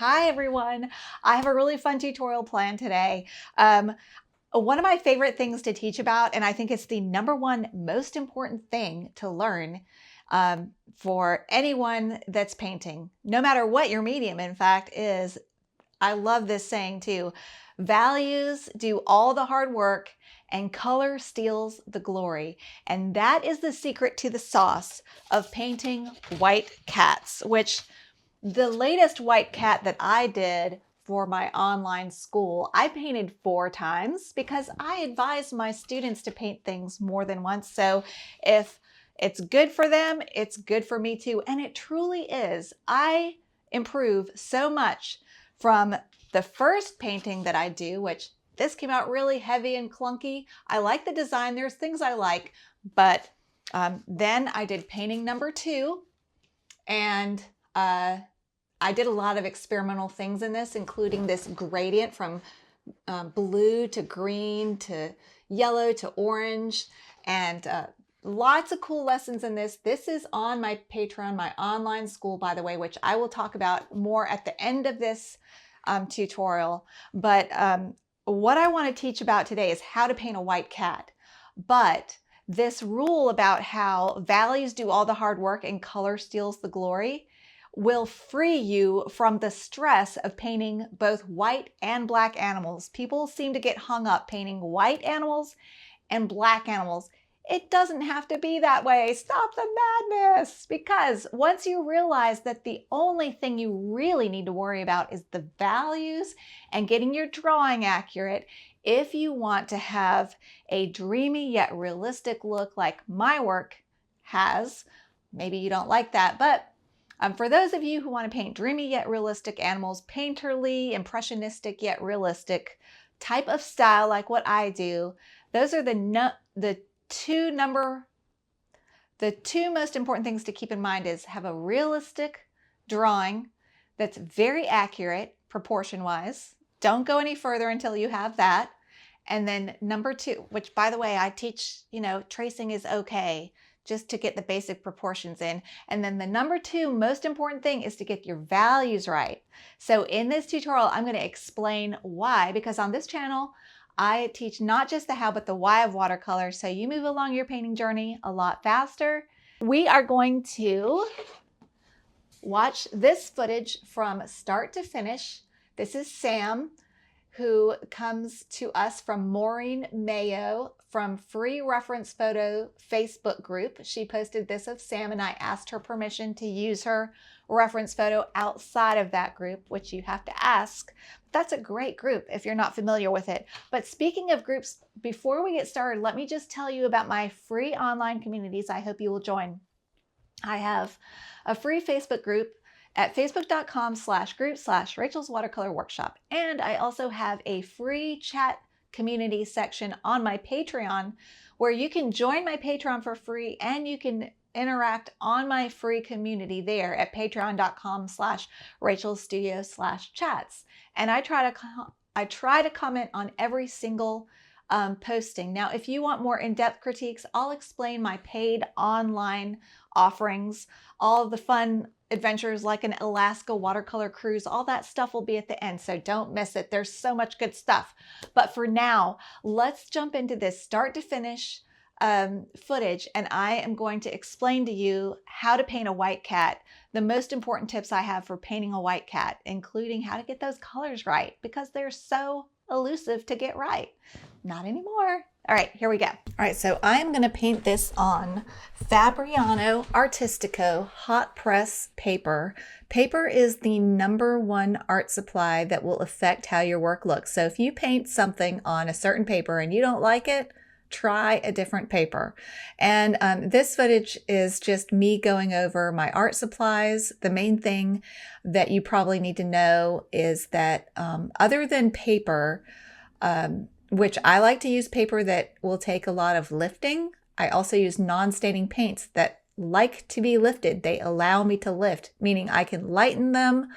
Hi everyone. I have a really fun tutorial planned today. One of my favorite things to teach about, and I think it's the number one most important thing to learn for anyone that's painting, no matter what your medium, in fact, is. I love this saying too. Values do all the hard work and color steals the glory. And that is the secret to the sauce of painting white cats, which the latest white cat that I did for my online school, I painted 4 times because I advise my students to paint things more than once. So if it's good for them, it's good for me too. And it truly is. I improve so much from the first painting that I do, which this came out really heavy and clunky. I like the design. There's things I like, but then I did painting number 2, and I did a lot of experimental things in this, including this gradient from blue to green to yellow to orange, and lots of cool lessons in this. This is on my Patreon, my online school, by the way, which I will talk about more at the end of this tutorial. But what I want to teach about today is how to paint a white cat. But this rule about how values do all the hard work and color steals the glory will free you from the stress of painting both white and black animals. People seem to get hung up painting white animals and black animals. It doesn't have to be that way. Stop the madness. Because once you realize that the only thing you really need to worry about is the values and getting your drawing accurate, if you want to have a dreamy yet realistic look like my work has, maybe you don't like that, but for those of you who want to paint dreamy yet realistic animals, painterly, impressionistic yet realistic type of style like what I do, those are the two most important things to keep in mind is have a realistic drawing that's very accurate proportion-wise. Don't go any further until you have that. And then number 2, which by the way, I teach, tracing is okay, just to get the basic proportions in. And then the number 2 most important thing is to get your values right. So in this tutorial, I'm going to explain why, because on this channel, I teach not just the how, but the why of watercolor. So you move along your painting journey a lot faster. We are going to watch this footage from start to finish. This is Sam, who comes to us from Maureen Mayo from Free Reference Photo Facebook group. She posted this of Sam, and I asked her permission to use her reference photo outside of that group, which you have to ask. That's a great group if you're not familiar with it. But speaking of groups, before we get started, let me just tell you about my free online communities I hope you will join. I have a free Facebook group at facebook.com/group/Rachel's Watercolor Workshop. And I also have a free chat community section on my Patreon where you can join my Patreon for free and you can interact on my free community there at patreon.com/RachelStudio/chats. And I try to comment on every single posting. Now, if you want more in-depth critiques, I'll explain my paid online offerings, all of the fun adventures like an Alaska watercolor cruise, all that stuff will be at the end, so don't miss it. There's so much good stuff. But for now, let's jump into this start to finish footage, and I am going to explain to you how to paint a white cat, the most important tips I have for painting a white cat, including how to get those colors right, because they're so elusive to get right. Not anymore. All right, here we go. All right, so I'm going to paint this on Fabriano Artistico Hot Press paper. Paper is the #1 art supply that will affect how your work looks. So if you paint something on a certain paper and you don't like it, try a different paper. And this footage is just me going over my art supplies. The main thing that you probably need to know is that other than paper, which I like to use paper that will take a lot of lifting, I also use non-staining paints that like to be lifted. They allow me to lift, meaning I can lighten them,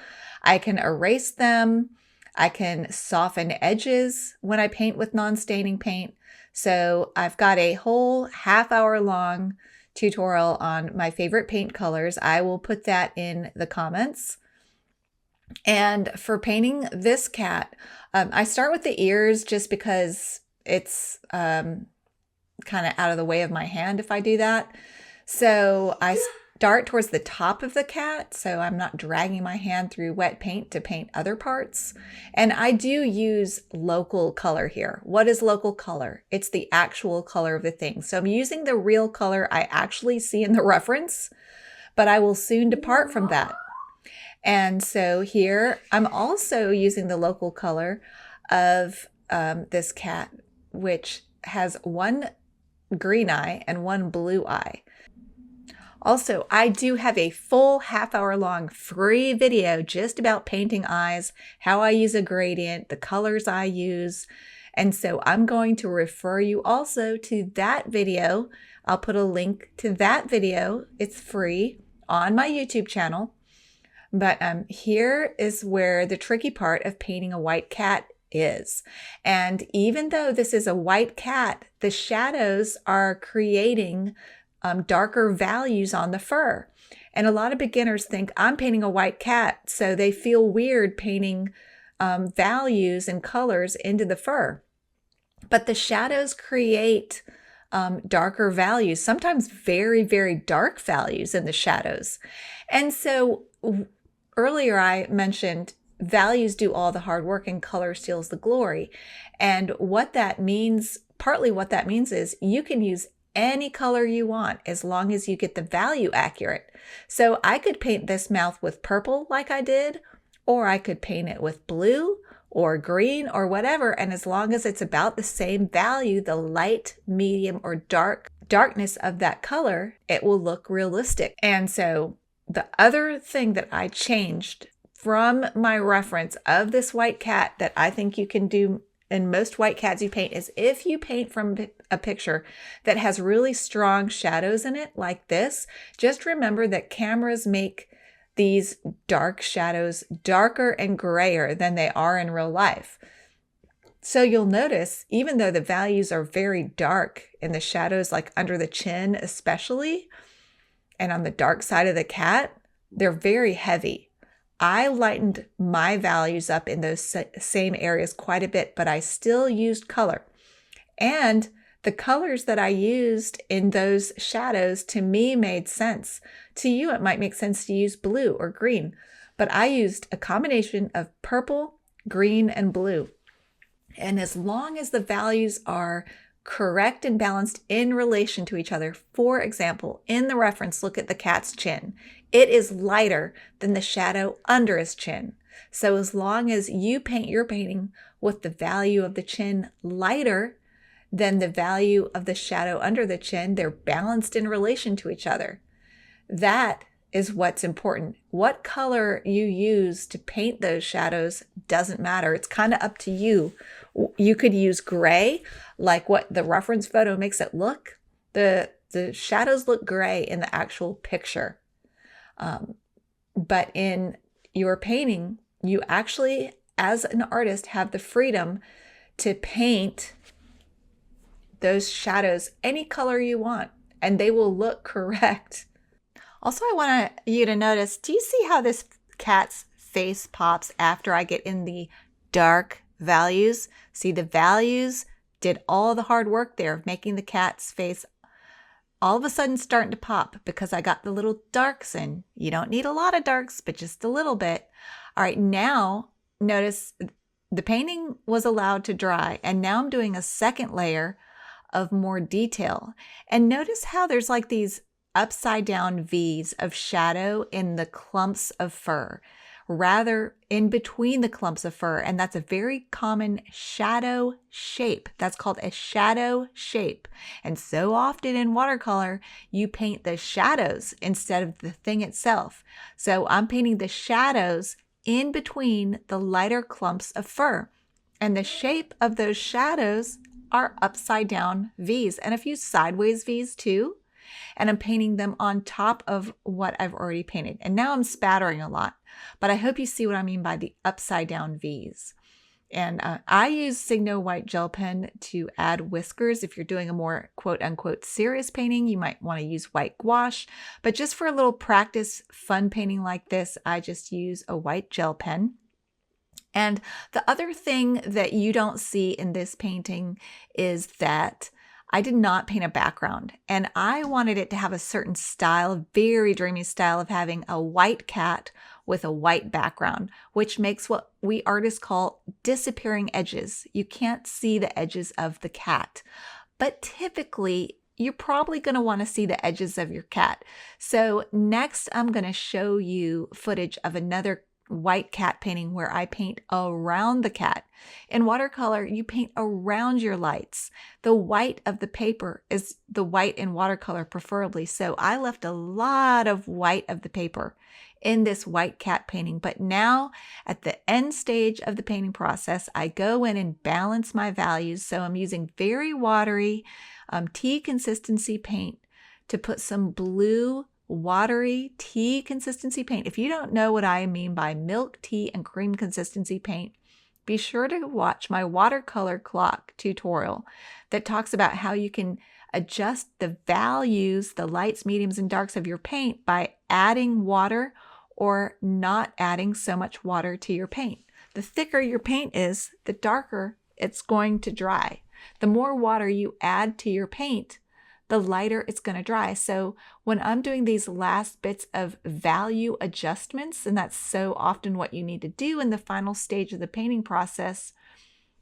I can erase them, I can soften edges when I paint with non-staining paint. So I've got a whole half-hour long tutorial on my favorite paint colors. I will put that in the comments. And for painting this cat, I start with the ears just because it's kind of out of the way of my hand if I do that. So I start towards the top of the cat, so I'm not dragging my hand through wet paint to paint other parts. And I do use local color here. What is local color? It's the actual color of the thing. So I'm using the real color I actually see in the reference, but I will soon depart from that. And so here I'm also using the local color of this cat, which has one green eye and one blue eye. Also, I do have a full half-hour long free video just about painting eyes, how I use a gradient, the colors I use. And so I'm going to refer you also to that video. I'll put a link to that video. It's free on my YouTube channel. But here is where the tricky part of painting a white cat is. And even though this is a white cat, the shadows are creating darker values on the fur. And a lot of beginners think I'm painting a white cat, so they feel weird painting values and colors into the fur. But the shadows create darker values, sometimes very, very dark values in the shadows. And so earlier I mentioned values do all the hard work and color steals the glory. And what that means, partly what that means is you can use any color you want as long as you get the value accurate. So I could paint this mouth with purple like I did, or I could paint it with blue or green or whatever. And as long as it's about the same value, the light, medium, or darkness of that color, it will look realistic. And so the other thing that I changed from my reference of this white cat that I think you can do in most white cats you paint is if you paint from a picture that has really strong shadows in it like this, just remember that cameras make these dark shadows darker and grayer than they are in real life. So you'll notice, even though the values are very dark in the shadows, like under the chin especially, and on the dark side of the cat, they're very heavy. I lightened my values up in those same areas quite a bit, but I still used color. And the colors that I used in those shadows to me made sense. To you, it might make sense to use blue or green, but I used a combination of purple, green, and blue. And as long as the values are correct and balanced in relation to each other, for example, in the reference, look at the cat's chin. It is lighter than the shadow under his chin. So as long as you paint your painting with the value of the chin lighter than the value of the shadow under the chin, they're balanced in relation to each other. That is what's important. What color you use to paint those shadows doesn't matter. It's kind of up to you. You could use gray, like what the reference photo makes it look. The shadows look gray in the actual picture. But in your painting, you actually, as an artist, have the freedom to paint those shadows any color you want, and they will look correct. Also, I want you to notice, do you see how this cat's face pops after I get in the dark values? See, the values did all the hard work there of making the cat's face all of a sudden starting to pop because I got the little darks in. You don't need a lot of darks, but just a little bit. All right, now notice the painting was allowed to dry, and now I'm doing a second layer of more detail. And notice how there's like these upside down V's of shadow in the clumps of fur, rather in between the clumps of fur. And that's a very common shadow shape. That's called a shadow shape. And so often in watercolor, you paint the shadows instead of the thing itself. So I'm painting the shadows in between the lighter clumps of fur. And the shape of those shadows are upside down V's and a few sideways V's too. And I'm painting them on top of what I've already painted. And now I'm spattering a lot, but I hope you see what I mean by the upside down V's. And I use Signo white gel pen to add whiskers. If you're doing a more quote unquote serious painting, you might want to use white gouache. But just for a little practice, fun painting like this, I just use a white gel pen. And the other thing that you don't see in this painting is that I did not paint a background, and I wanted it to have a certain style, a very dreamy style of having a white cat with a white background, which makes what we artists call disappearing edges. You can't see the edges of the cat, but typically you're probably going to want to see the edges of your cat. So next I'm going to show you footage of another white cat painting where I paint around the cat. In watercolor, you paint around your lights. The white of the paper is the white in watercolor preferably. So I left a lot of white of the paper in this white cat painting. But now at the end stage of the painting process, I go in and balance my values. So I'm using very watery tea consistency paint to put some blue watery tea consistency paint. If you don't know what I mean by milk, tea, and cream consistency paint, be sure to watch my watercolor clock tutorial that talks about how you can adjust the values, the lights, mediums, and darks of your paint by adding water or not adding so much water to your paint. The thicker your paint is, the darker it's going to dry. The more water you add to your paint, the lighter it's going to dry. So when I'm doing these last bits of value adjustments, and that's so often what you need to do in the final stage of the painting process,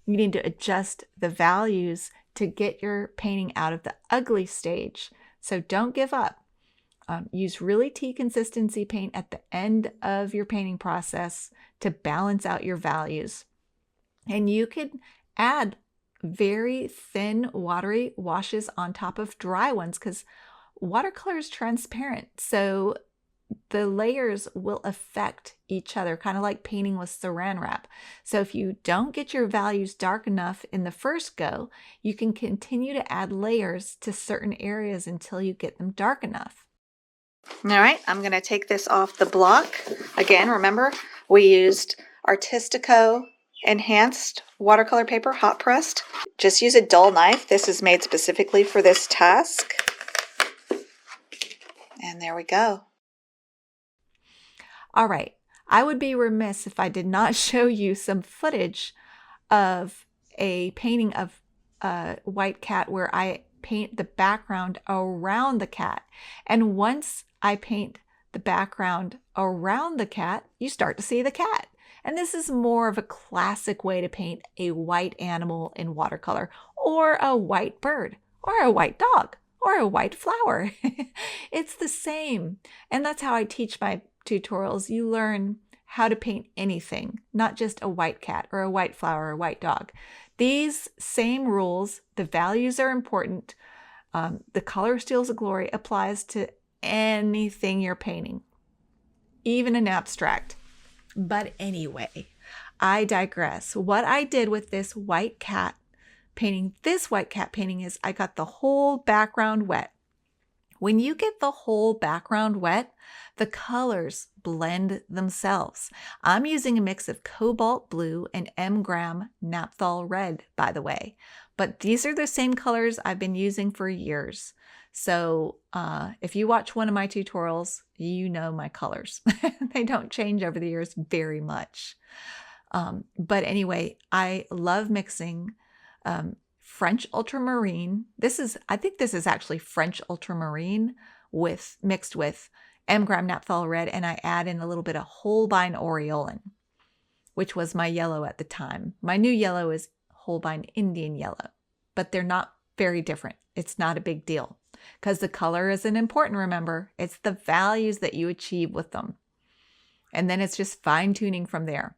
you need to adjust the values to get your painting out of the ugly stage. So don't give up. Use really tea consistency paint at the end of your painting process to balance out your values. And you could add very thin watery washes on top of dry ones because watercolor is transparent. So the layers will affect each other, kind of like painting with saran wrap. So if you don't get your values dark enough in the first go, you can continue to add layers to certain areas until you get them dark enough. All right, I'm going to take this off the block. Again, remember, we used Artistico enhanced watercolor paper, hot pressed. Just use a dull knife. This is made specifically for this task. And there we go. All right, I would be remiss if I did not show you some footage of a painting of a white cat where I paint the background around the cat. And once I paint the background around the cat, you start to see the cat. And this is more of a classic way to paint a white animal in watercolor, or a white bird, or a white dog, or a white flower. It's the same. And that's how I teach my tutorials. You learn how to paint anything, not just a white cat or a white flower or a white dog. These same rules, the values are important. The color steals the glory applies to anything you're painting, even an abstract. But anyway, I digress. What I did with this white cat painting, is I got the whole background wet. When you get the whole background wet, the colors blend themselves. I'm using a mix of cobalt blue and M-gram naphthol red, by the way. But these are the same colors I've been using for years. So if you watch one of my tutorials, you know my colors. They don't change over the years very much. But anyway, I love mixing French ultramarine. I think this is actually French ultramarine mixed with M-gram naphthol red, and I add in a little bit of Holbein Aureolin, which was my yellow at the time. My new yellow is Holbein Indian yellow, but they're not very different. It's not a big deal because the color isn't important, remember. It's the values that you achieve with them. And then it's just fine tuning from there.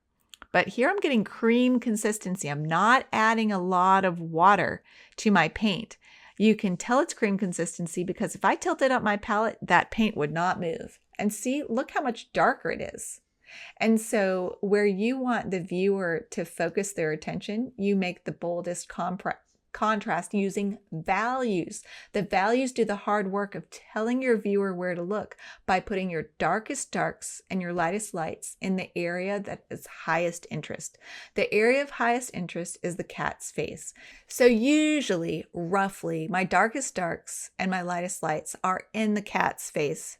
But here I'm getting cream consistency. I'm not adding a lot of water to my paint. You can tell it's cream consistency because if I tilted up my palette, that paint would not move. And see, look how much darker it is. And so where you want the viewer to focus their attention, you make the boldest contrast using values. The values do the hard work of telling your viewer where to look by putting your darkest darks and your lightest lights in the area that is highest interest. The area of highest interest is the cat's face. So usually, roughly, my darkest darks and my lightest lights are in the cat's face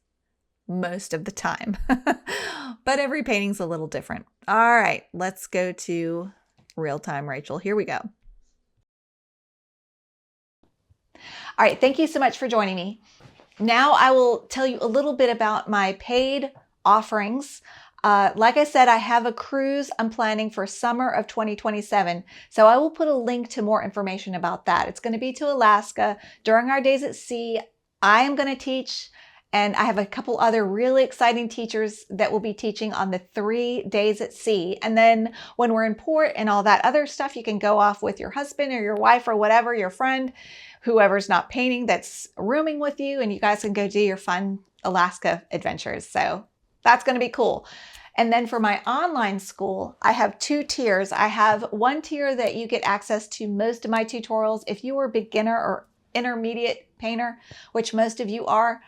most of the time. But every painting's a little different. All right, let's go to real time, Rachel. Here we go. All right, thank you so much for joining me. Now I will tell you a little bit about my paid offerings. Like I said, I have a cruise I'm planning for summer of 2027. So I will put a link to more information about that. It's going to be to Alaska. During our days at sea, I am going to teach, and I have a couple other really exciting teachers that will be teaching on the 3 days at sea. And then when we're in port and all that other stuff, you can go off with your husband or your wife or whatever, your friend, whoever's not painting that's rooming with you, and you guys can go do your fun Alaska adventures. So that's going to be cool. And then for my online school, I have 2 tiers. I have one tier that you get access to most of my tutorials. If you are a beginner or intermediate painter, which most of you are,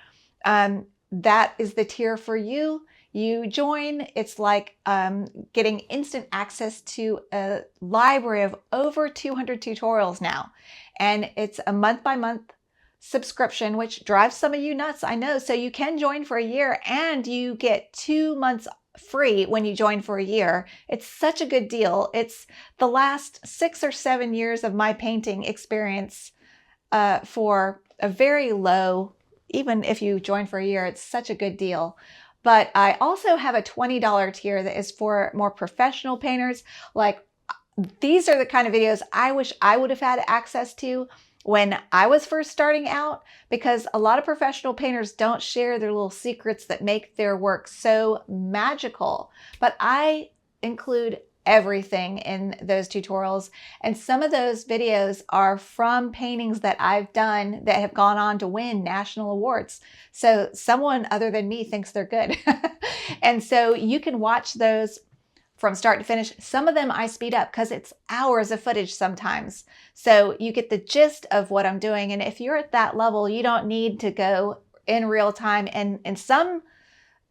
that is the tier for you. You join, it's like getting instant access to a library of over 200 tutorials now. And it's a month-by-month subscription, which drives some of you nuts, I know. So you can join for a year and you get 2 months free when you join for a year. It's such a good deal. It's the last 6 or 7 years of my painting experience for a very low, even if you join for a year, it's such a good deal. But I also have a $20 tier that is for more professional painters. Like, these are the kind of videos I wish I would have had access to when I was first starting out, because a lot of professional painters don't share their little secrets that make their work so magical. But I include everything in those tutorials, and some of those videos are from paintings that I've done that have gone on to win national awards. So someone other than me thinks they're good. And so you can watch those from start to finish. Some of them I speed up because it's hours of footage sometimes. So you get the gist of what I'm doing. And if you're at that level, you don't need to go in real time. And in some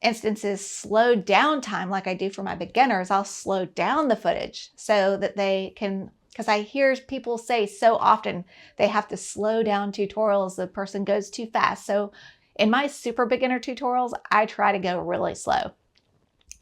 instances, slow down time like I do for my beginners. I'll slow down the footage so that they can, because I hear people say so often they have to slow down tutorials. The person goes too fast. So in my super beginner tutorials, I try to go really slow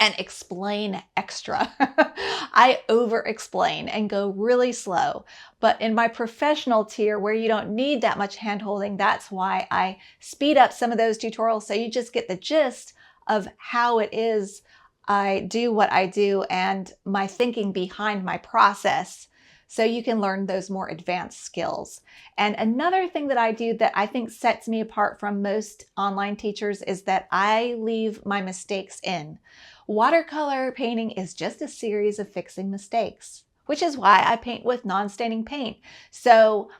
and explain extra. I over explain and go really slow. But in my professional tier, where you don't need that much hand holding, that's why I speed up some of those tutorials, so you just get the gist of how it is I do what I do and my thinking behind my process, so you can learn those more advanced skills. And another thing that I do that I think sets me apart from most online teachers is that I leave my mistakes in. Watercolor painting is just a series of fixing mistakes, which is why I paint with non-staining paint. So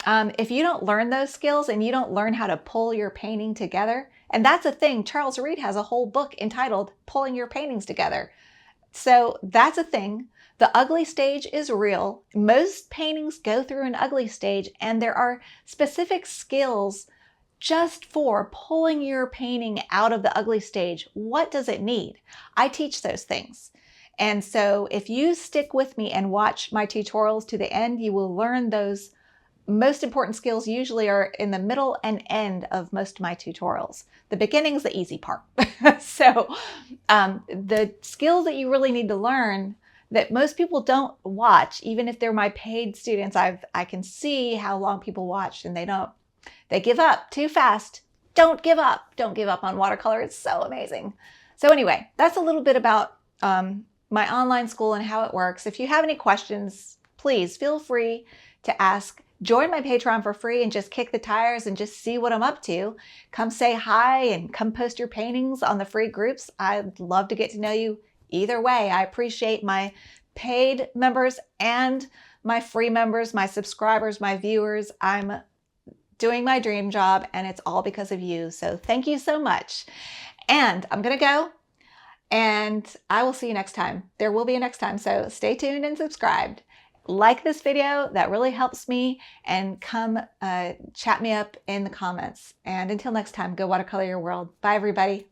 if you don't learn those skills and you don't learn how to pull your painting together, and that's a thing, Charles Reed has a whole book entitled Pulling Your Paintings Together. So that's a thing. The ugly stage is real. Most paintings go through an ugly stage, and there are specific skills just for pulling your painting out of the ugly stage. What does it need? I teach those things. And so if you stick with me and watch my tutorials to the end, you will learn those most important skills. Usually are in the middle and end of most of my tutorials. The beginning's the easy part. So the skills that you really need to learn that most people don't watch, even if they're my paid students, I can see how long people watch and they give up too fast. Don't give up. Don't give up on watercolor. It's so amazing. So anyway, that's a little bit about my online school and how it works. If you have any questions, please feel free to ask. Join my Patreon for free and just kick the tires and just see what I'm up to. Come say hi and come post your paintings on the free groups. I'd love to get to know you either way. I appreciate my paid members and my free members, my subscribers, my viewers. I'm doing my dream job, and it's all because of you. So thank you so much. And I'm going to go, and I will see you next time. There will be a next time. So stay tuned and subscribed. like this video. That really helps me. And come chat me up in the comments. And until next time, go watercolor your world. Bye, everybody.